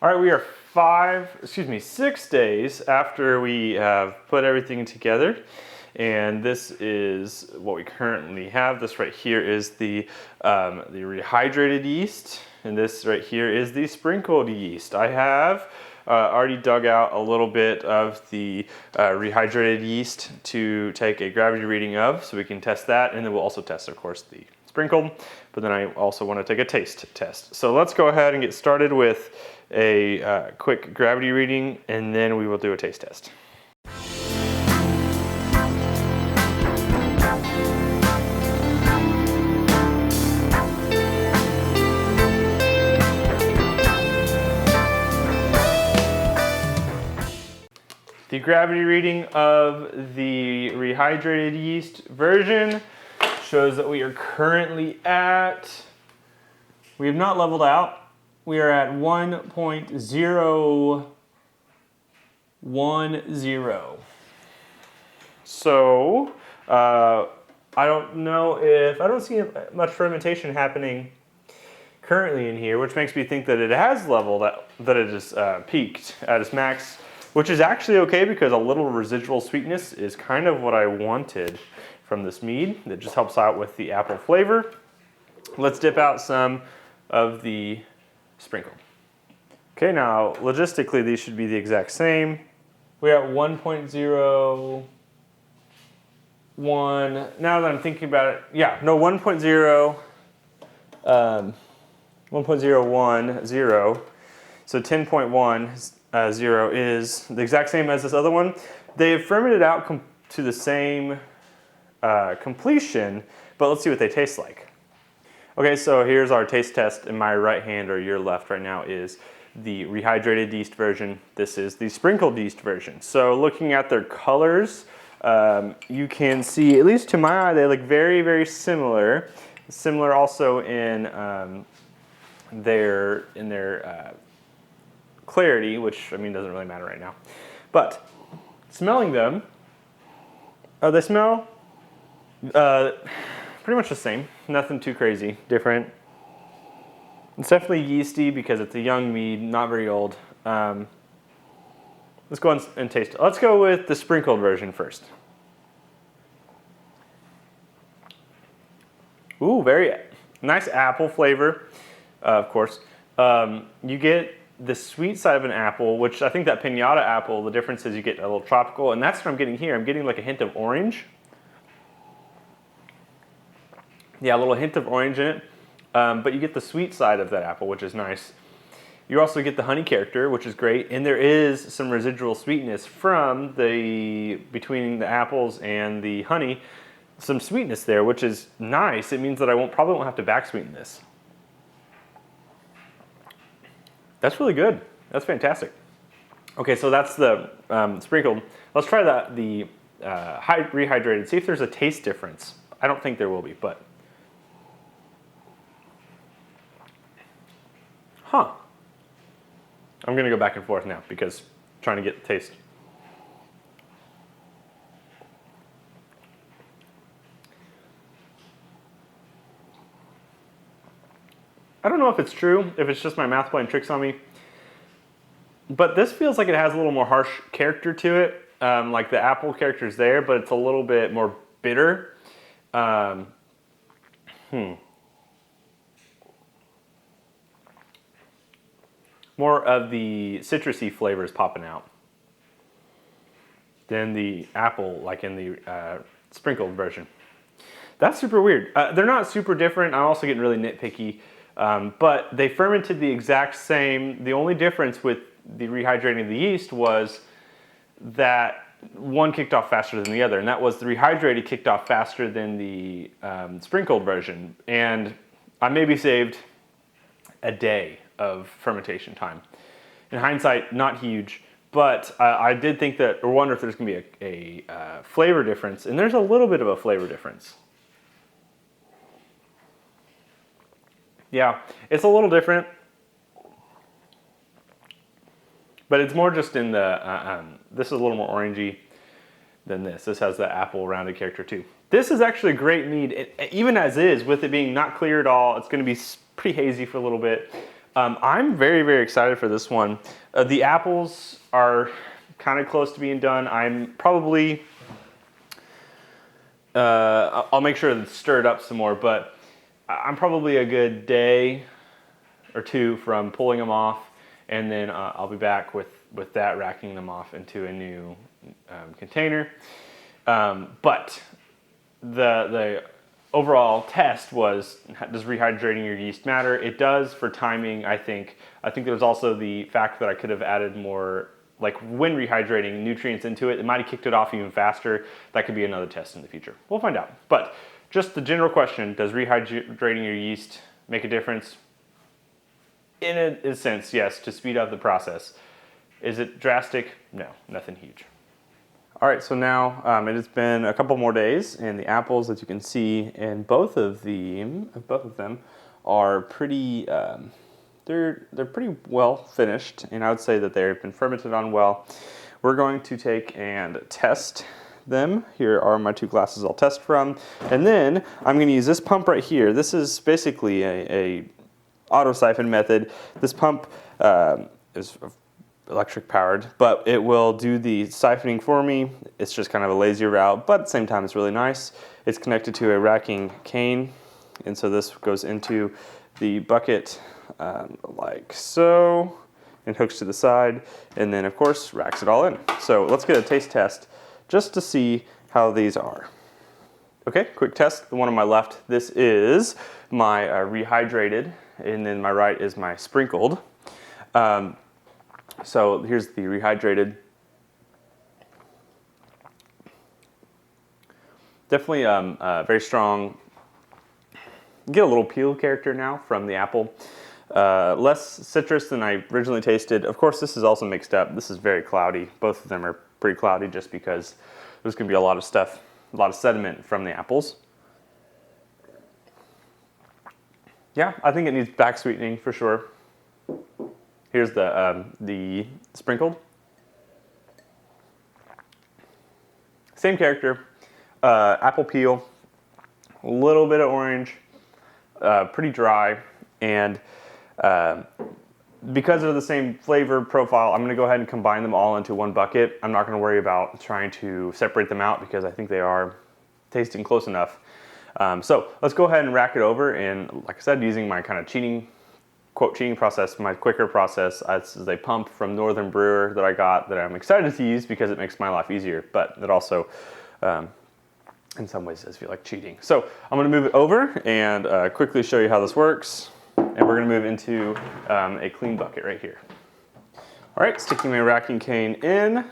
All right, we are 6 days after we have put everything together. And this is what we currently have. This right here is the rehydrated yeast. And this right here is the sprinkled yeast. I have already dug out a little bit of the rehydrated yeast to take a gravity reading of, so we can test that. And then we'll also test, of course, the sprinkled. But then I also want to take a taste test. So let's go ahead and get started with a quick gravity reading, and then we will do a taste test. The gravity reading of the rehydrated yeast version shows that we are currently at, we have not leveled out, we are at 1.010. So, I don't know if, I don't see much fermentation happening currently in here, which makes me think that it has leveled, that it has peaked at its max, which is actually okay because a little residual sweetness is kind of what I wanted from this mead. It just helps out with the apple flavor. Let's dip out some of the sprinkled. Okay, now logistically these should be the exact same. We're at 1.01. Now that I'm thinking about it, yeah, no, 1.0, 1.010. So 10.10 is the exact same as this other one. They have fermented out to the same completion, but let's see what they taste like. Okay, so here's our taste test. In my right hand, or your left right now, is the rehydrated yeast version. This is the sprinkled yeast version. So looking at their colors, you can see, at least to my eye, they look very, very similar. Similar also in their clarity, which I mean doesn't really matter right now. But smelling them, they smell pretty much the same. Nothing too crazy different. It's definitely yeasty because it's a young mead, not very old. Let's go on and taste it. Let's go with the sprinkled version first. Ooh, very nice apple flavor, of course. You get the sweet side of an apple, which I think that piñata apple, the difference is you get a little tropical, and that's what I'm getting here. I'm getting like a hint of orange. Yeah, a little hint of orange in it, but you get the sweet side of that apple, which is nice. You also get the honey character, which is great, and there is some residual sweetness from between the apples and the honey, some sweetness there, which is nice. It means that I probably won't have to back sweeten this. That's really good. That's fantastic. Okay, so that's the sprinkled. Let's try the rehydrated. See if there's a taste difference. I don't think there will be, but. Huh. I'm gonna go back and forth now because I'm trying to get the taste. I don't know if it's true, if it's just my mouth playing tricks on me, but this feels like it has a little more harsh character to it. Like the apple character is there, but it's a little bit more bitter. More of the citrusy flavors popping out than the apple, like in the sprinkled version. That's super weird. They're not super different. I'm also getting really nitpicky. But they fermented the exact same. The only difference with the rehydrating of the yeast was that one kicked off faster than the other, and that was the rehydrated kicked off faster than the sprinkled version. And I maybe saved a day of fermentation time. In hindsight, not huge, but I did think that, or wonder if there's going to be a flavor difference, and there's a little bit of a flavor difference. Yeah, it's a little different, but it's more just in the, this is a little more orangey than this. This has the apple rounded character too. This is actually a great mead, even as is, with it being not clear at all. It's going to be pretty hazy for a little bit. I'm very, very excited for this one. The apples are kind of close to being done. I'm probably, I'll make sure to stir it up some more, but I'm probably a good day or two from pulling them off, and then I'll be back with that, racking them off into a new container. But the overall test was, does rehydrating your yeast matter? It does for timing, I think. I think there's also the fact that I could have added more, like when rehydrating, nutrients into it. It might have kicked it off even faster. That could be another test in the future. We'll find out. But just the general question, does rehydrating your yeast make a difference? In a sense, yes, to speed up the process. Is it drastic? No, nothing huge. All right, so now it has been a couple more days, and the apples, as you can see, and both of them are pretty. They're pretty well finished, and I would say that they've been fermented on well. We're going to take and test them. Here are my 2 glasses I'll test from, and then I'm going to use this pump right here. This is basically a auto siphon method. This pump is electric powered, but it will do the siphoning for me. It's just kind of a lazy route, but at the same time it's really nice. It's connected to a racking cane, and so this goes into the bucket like so, and hooks to the side, and then of course racks it all in. So let's get a taste test just to see how these are. Okay, quick test. The one on my left, this is my rehydrated, and then my right is my sprinkled. So here's the rehydrated. Definitely very strong. You get a little peel character now from the apple. Less citrus than I originally tasted. Of course, this is also mixed up. This is very cloudy. Both of them are pretty cloudy just because there's going to be a lot of stuff, a lot of sediment from the apples. Yeah, I think it needs back sweetening for sure. Here's the sprinkled. Same character, apple peel, a little bit of orange, pretty dry, and because of the same flavor profile, I'm gonna go ahead and combine them all into one bucket. I'm not gonna worry about trying to separate them out because I think they are tasting close enough. So let's go ahead and rack it over, and like I said, using my kind of quote cheating process, my quicker process. This is a pump from Northern Brewer that I got that I'm excited to use because it makes my life easier, but it also in some ways does feel like cheating. So I'm gonna move it over and quickly show you how this works. And we're gonna move into a clean bucket right here. All right, sticking my racking cane in.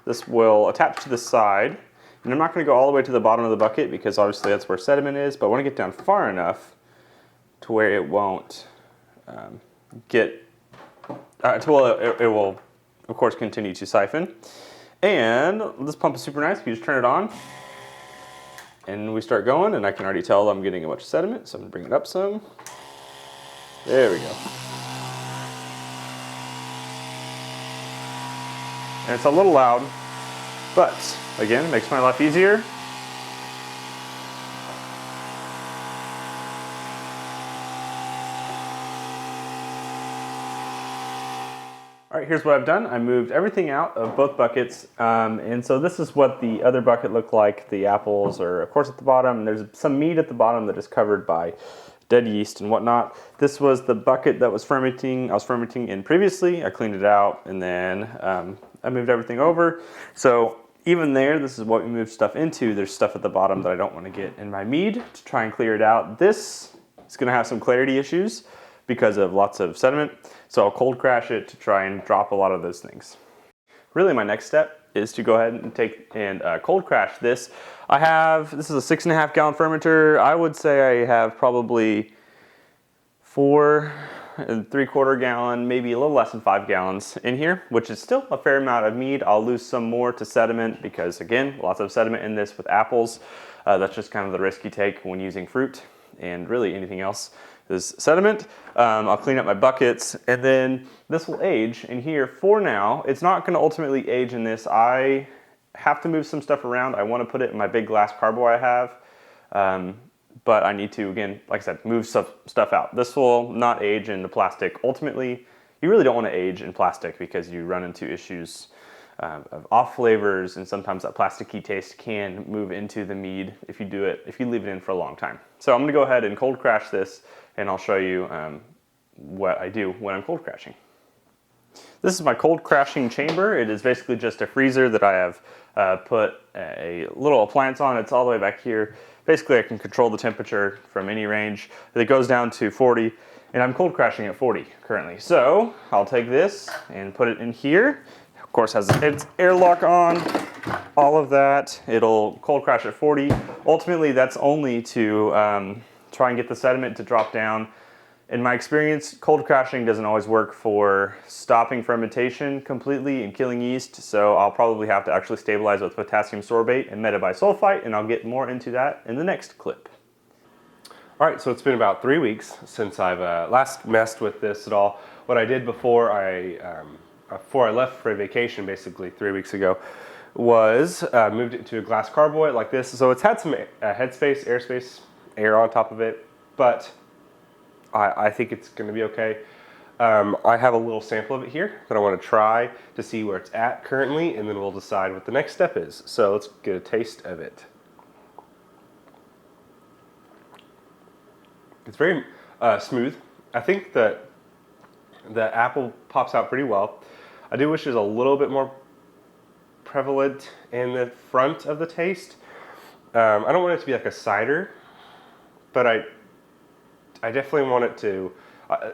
This will attach to the side. And I'm not gonna go all the way to the bottom of the bucket because obviously that's where sediment is, but I wanna get down far enough to where it won't it will, of course, continue to siphon. And this pump is super nice. You just turn it on, and we start going, and I can already tell I'm getting a bunch of sediment, so I'm gonna bring it up some. There we go. And it's a little loud, but again, it makes my life easier. All right, here's what I've done. I moved everything out of both buckets, and so this is what the other bucket looked like. The apples are, of course, at the bottom. There's some mead at the bottom that is covered by dead yeast and whatnot. This was the bucket that was fermenting. I was fermenting in previously. I cleaned it out, and then I moved everything over. So even there, this is what we moved stuff into. There's stuff at the bottom that I don't want to get in my mead to try and clear it out. This is going to have some clarity issues because of lots of sediment. So I'll cold crash it to try and drop a lot of those things. Really, my next step is to go ahead and take and cold crash this. This is a 6.5 gallon fermenter. I would say I have probably 4 3/4 gallon, maybe a little less than 5 gallons in here, which is still a fair amount of mead. I'll lose some more to sediment because, again, lots of sediment in this with apples. That's just kind of the risk you take when using fruit, and really anything else is sediment. I'll clean up my buckets, and then this will age in here for now. It's not going to ultimately age in this. I have to move some stuff around. I want to put it in my big glass carbo I have, but I need to, again, like I said, move stuff out. This will not age in the plastic. Ultimately, you really don't want to age in plastic because you run into issues of off flavors, and sometimes that plasticky taste can move into the mead if you leave it in for a long time. So I'm gonna go ahead and cold crash this, and I'll show you what I do when I'm cold crashing. This is my cold crashing chamber. It is basically just a freezer that I have put a little appliance on. It's all the way back here. Basically, I can control the temperature from any range. It goes down to 40, and I'm cold crashing at 40 currently. So I'll take this and put it in here. Of course, has its airlock on, all of that. It'll cold crash at 40. Ultimately, that's only to try and get the sediment to drop down. In my experience, cold crashing doesn't always work for stopping fermentation completely and killing yeast, so I'll probably have to actually stabilize with potassium sorbate and metabisulfite, and I'll get more into that in the next clip. All right, so it's been about 3 weeks since I've last messed with this at all. What I did before I left for a vacation, basically 3 weeks ago, was moved it into a glass carboy like this. So it's had some headspace, airspace, air on top of it, but I think it's going to be okay. I have a little sample of it here that I want to try to see where it's at currently, and then we'll decide what the next step is. So let's get a taste of it. It's very smooth. I think that the apple pops out pretty well. I do wish it was a little bit more prevalent in the front of the taste. I don't want it to be like a cider, but I definitely want it to,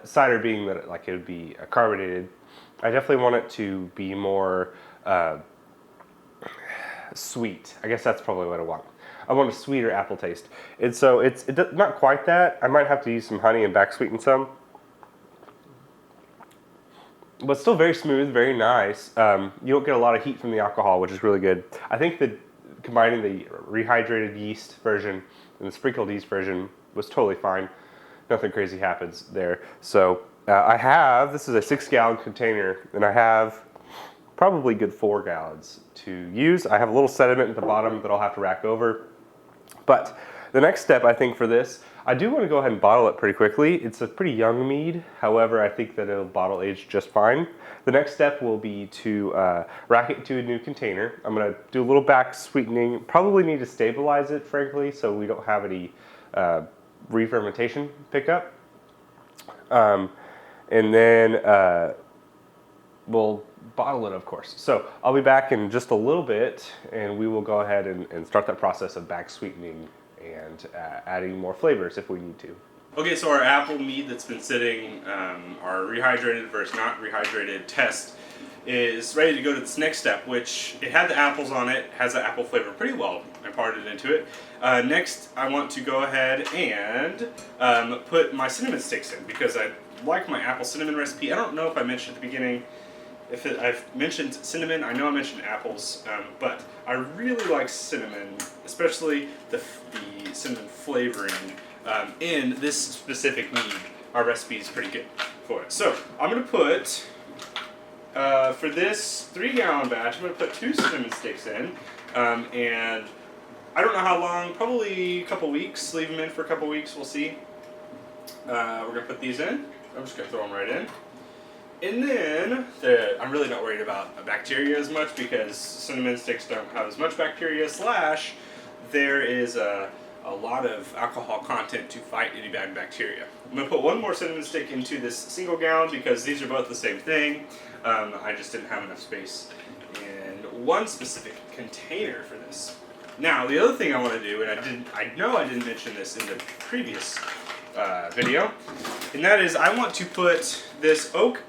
cider being that it would be carbonated, I definitely want it to be more sweet. I guess that's probably what I want. I want a sweeter apple taste. And so it's not quite that. I might have to use some honey and back sweeten some. But still very smooth, very nice. You don't get a lot of heat from the alcohol, which is really good. I think that combining the rehydrated yeast version and the sprinkled yeast version was totally fine. Nothing crazy happens there. So this is a 6-gallon container, and I have probably good 4 gallons to use. I have a little sediment at the bottom that I'll have to rack over. But the next step, I think, for this, I do want to go ahead and bottle it pretty quickly. It's a pretty young mead. However, I think that it'll bottle age just fine. The next step will be to rack it into a new container. I'm going to do a little back sweetening. Probably need to stabilize it, frankly, so we don't have any re-fermentation pickup. And then we'll bottle it, of course. So I'll be back in just a little bit, and we will go ahead and start that process of back sweetening and adding more flavors if we need to. Okay, so our apple mead that's been sitting, our rehydrated versus not rehydrated test is ready to go to this next step, which it had the apples on it, has the apple flavor pretty well imparted into it. Next, I want to go ahead and put my cinnamon sticks in, because I like my apple cinnamon recipe. I don't know if I mentioned at the beginning, I've mentioned cinnamon. I know I mentioned apples, but I really like cinnamon, especially the cinnamon flavoring in this specific mead. Our recipe is pretty good for it. So I'm going to put, for this 3-gallon batch, I'm going to put 2 cinnamon sticks in, and I don't know how long, probably a couple weeks. Leave them in for a couple weeks, we'll see. We're going to put these in. I'm just going to throw them right in. And then, I'm really not worried about bacteria as much, because cinnamon sticks don't have as much bacteria, / there is a lot of alcohol content to fight any bad bacteria. I'm going to put 1 more cinnamon stick into this single gallon, because these are both the same thing. I just didn't have enough space in one specific container for this. Now, the other thing I want to do, and I know I didn't mention this in the previous video, and that is I want to put this oak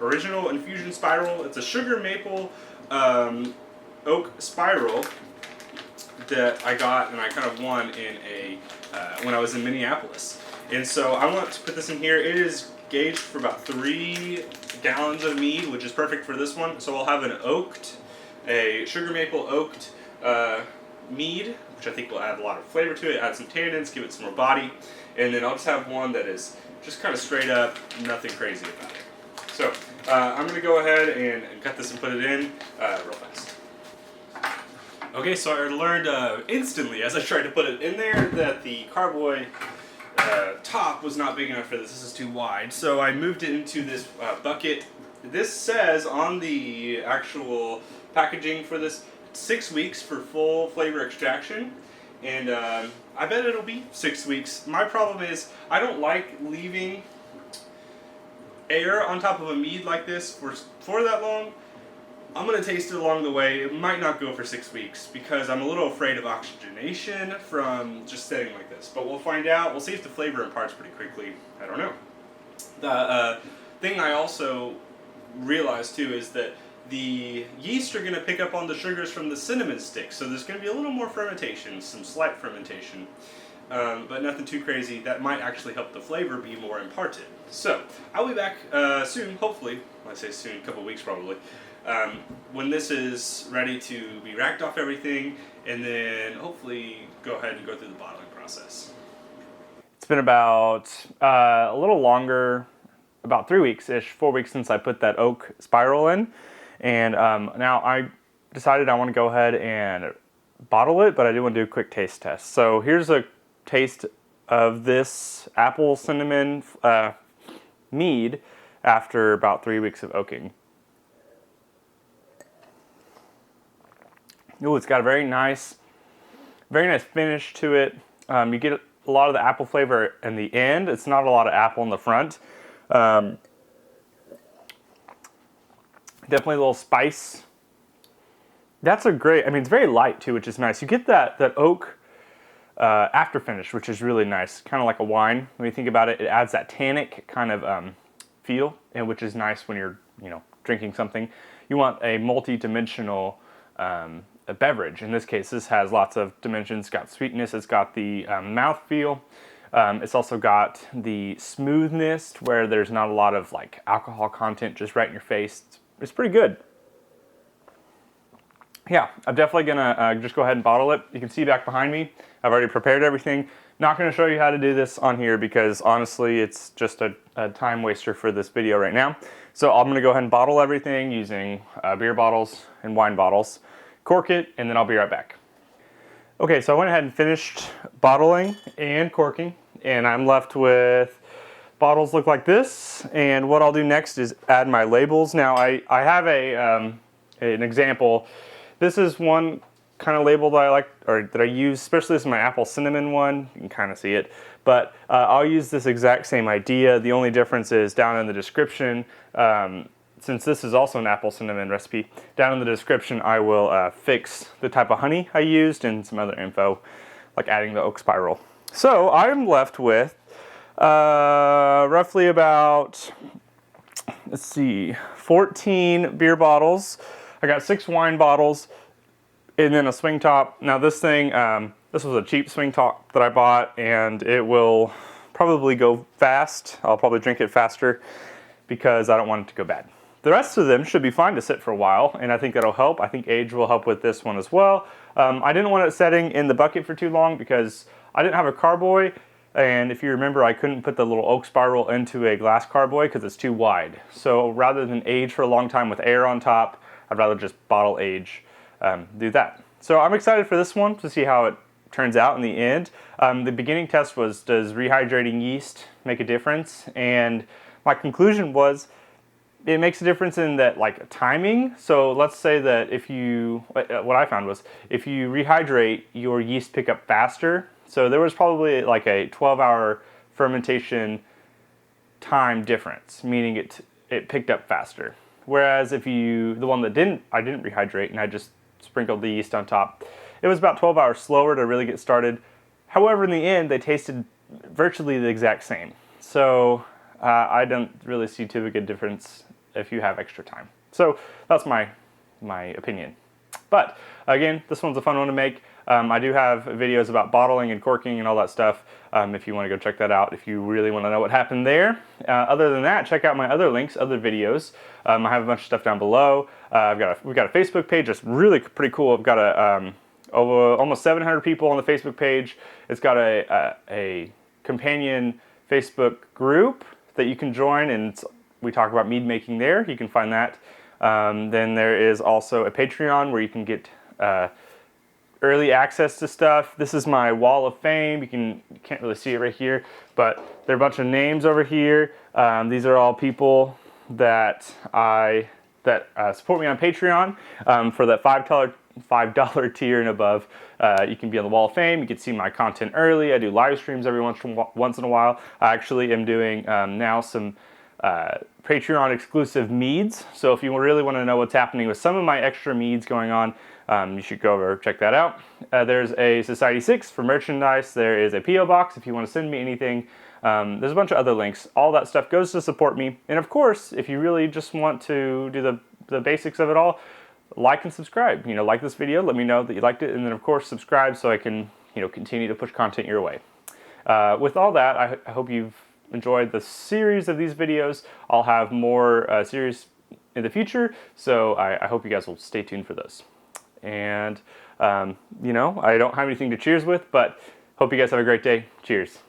original infusion spiral. It's a sugar maple oak spiral that I got, and I kind of won in when I was in Minneapolis. And so I want to put this in here. It is gauged for about 3 gallons of mead, which is perfect for this one. So I'll have a sugar maple oaked mead, which I think will add a lot of flavor to it, add some tannins, give it some more body. And then I'll just have one that is just kind of straight up, nothing crazy about it. So I'm going to go ahead and cut this and put it in real fast. Okay, so I learned instantly as I tried to put it in there that the carboy top was not big enough for this. This is too wide. So I moved it into this bucket. This says on the actual packaging for this 6 weeks for full flavor extraction. And I bet it'll be 6 weeks. My problem is I don't like leaving air on top of a mead like this for that long. I'm going to taste it along the way. It might not go for 6 weeks because I'm a little afraid of oxygenation from just sitting like this. But we'll find out. We'll see if the flavor imparts pretty quickly. I don't know. The thing I also realized too is that the yeast are going to pick up on the sugars from the cinnamon sticks. So there's going to be a little more fermentation, some slight fermentation. But nothing too crazy. That might actually help the flavor be more imparted. So I'll be back soon, hopefully. I say soon, a couple weeks probably. When this is ready to be racked off everything, and then hopefully go ahead and go through the bottling process. It's been about a little longer, about 3 weeks-ish, 4 weeks since I put that oak spiral in. And now I decided I want to go ahead and bottle it, but I do want to do a quick taste test. So here's a taste of this apple cinnamon mead after about 3 weeks of oaking. Ooh, it's got a very nice finish to it. You get a lot of the apple flavor in the end. It's not a lot of apple in the front. Definitely a little spice. That's a great, I mean, it's very light too, which is nice. You get that oak after finish, which is really nice. Kind of like a wine. When you think about it, it adds that tannic kind of feel, and which is nice when you're, drinking something. You want a multi-dimensional a beverage. In this case, this has lots of dimensions. It's got sweetness. It's got the mouth feel. It's also got the smoothness where there's not a lot of like alcohol content just right in your face. It's pretty good. Yeah, I'm definitely gonna just go ahead and bottle it. You can see back behind me, I've already prepared everything. Not gonna show you how to do this on here because honestly, it's just a time waster for this video right now. So I'm gonna go ahead and bottle everything using beer bottles and wine bottles. Cork it, and then I'll be right back. Okay, so I went ahead and finished bottling and corking, and I'm left with bottles look like this. And what I'll do next is add my labels. Now I have an example. This is one kind of label that I like, or that I use, especially this is my apple cinnamon one. You can kind of see it, but I'll use this exact same idea. The only difference is down in the description, since this is also an apple cinnamon recipe, down in the description I will fix the type of honey I used and some other info, like adding the oak spiral. So I'm left with roughly about, let's see, 14 beer bottles. I got 6 wine bottles, and then a swing top. Now this thing, this was a cheap swing top that I bought, and it will probably go fast. I'll probably drink it faster because I don't want it to go bad. The rest of them should be fine to sit for a while, and I think that'll help. I think age will help with this one as well. I didn't want it setting in the bucket for too long because I didn't have a carboy, and if you remember, I couldn't put the little oak spiral into a glass carboy because it's too wide. So rather than age for a long time with air on top, I'd rather just bottle age, do that. So I'm excited for this one to see how it turns out in the end. The beginning test was, does rehydrating yeast make a difference? And my conclusion was, it makes a difference in that, like, timing. So let's say that if you, what I found was, if you rehydrate, your yeast pick up faster. So there was probably like a 12-hour fermentation time difference, meaning it picked up faster. Whereas if you, the one that I didn't rehydrate and I just sprinkled the yeast on top, it was about 12 hours slower to really get started. However, in the end, they tasted virtually the exact same. So I don't really see too big a difference if you have extra time. So that's my opinion. But again, this one's a fun one to make. I do have videos about bottling and corking and all that stuff if you want to go check that out, if you really want to know what happened there. Other than that, check out my other links, other videos. I have a bunch of stuff down below. We've got a Facebook page that's really pretty cool. I've got almost 700 people on the Facebook page. It's got a companion Facebook group that you can join, and we talk about mead making there. You can find that. Then there is also a Patreon where you can get early access to stuff. This is my wall of fame. You can't really see it right here, but there are a bunch of names over here. These are all people that support me on Patreon for that $5 tier and above. You can be on the Wall of Fame. You can see my content early. I do live streams every once in a while. I actually am doing now some Patreon exclusive meads. So if you really want to know what's happening with some of my extra meads going on, you should go over check that out. There's a Society 6 for merchandise. There is a P.O. box if you want to send me anything. There's a bunch of other links. All that stuff goes to support me. And of course, if you really just want to do the basics of it all, like and subscribe. Like this video, let me know that you liked it, and then of course subscribe so I can continue to push content your way. With all that, I hope you've enjoyed the series of these videos. I'll have more series in the future, so I hope you guys will stay tuned for those. And I don't have anything to cheers with, but hope you guys have a great day. Cheers.